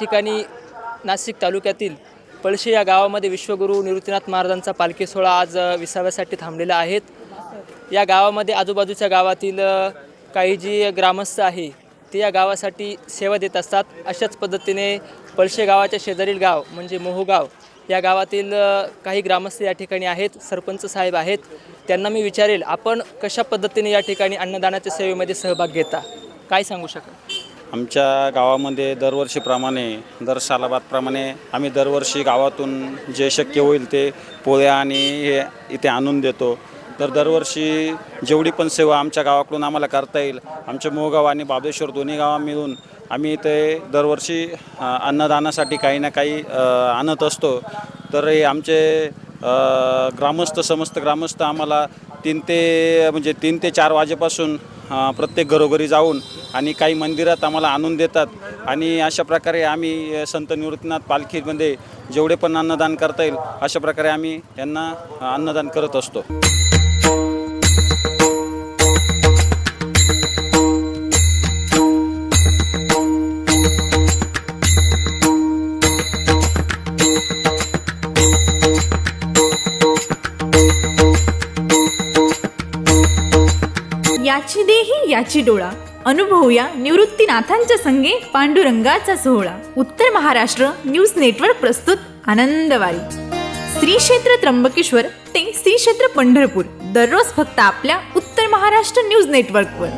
ठिकाणी नाशिक तालुक्यातील पळशी या गावामध्ये विश्वगुरू निवृत्तीनाथ महाराजांचा पालखी सोहळा आज विसाव्यासाठी थांबलेला आहेत. या गावामध्ये आजूबाजूच्या गावातील काही जी ग्रामस्थ आहे ते या गावासाठी सेवा देत असतात. अशाच पद्धतीने पळशी गावाच्या शेजारील गाव म्हणजे मोहगाव या गावातील काही ग्रामस्थ या ठिकाणी आहेत. सरपंच साहेब आहेत, त्यांना मी विचारेल आपण कशा पद्धतीने या ठिकाणी अन्नदानाच्या सेवेमध्ये सहभाग घेता, काय सांगू शकाल? आमच्या गावामध्ये दरवर्षीप्रमाणे दर सालाबादप्रमाणे आम्ही दरवर्षी गावातून जे शक्य होईल ते पोळ्या आणि हे इथे आणून देतो. तर दरवर्षी जेवढी पण सेवा आमच्या गावाकडून आम्हाला करता येईल, आमचे मोहगाव आणि बाबळेश्वर दोन्ही गाव मिळून आम्ही इथे दरवर्षी अन्नदानासाठी काही ना काही आणत असतो. तर हे आमचे ग्रामस्थ समस्त ग्रामस्थ आम्हाला 3 ते 4 वाजेपासून प्रत्येक घरोघरी जाऊन आणि काही मंदिरात आम्हाला आणून देतात. आणि अशा प्रकारे आम्ही संत निवृत्तीनाथ पालखीमध्ये जेवढे पण अन्नदान करता येईल अशा प्रकारे आम्ही यांना अन्नदान करत असतो. याची देही याची डोळा अनुभवूया निवृत्तीनाथांच्या संगे पांडुरंगाचा सोहळा. उत्तर महाराष्ट्र न्यूज नेटवर्क प्रस्तुत आनंदवारी. श्री क्षेत्र त्र्यंबकेश्वर ते श्री क्षेत्र पंढरपूर दररोज फक्त आपल्या उत्तर महाराष्ट्र न्यूज नेटवर्कवर.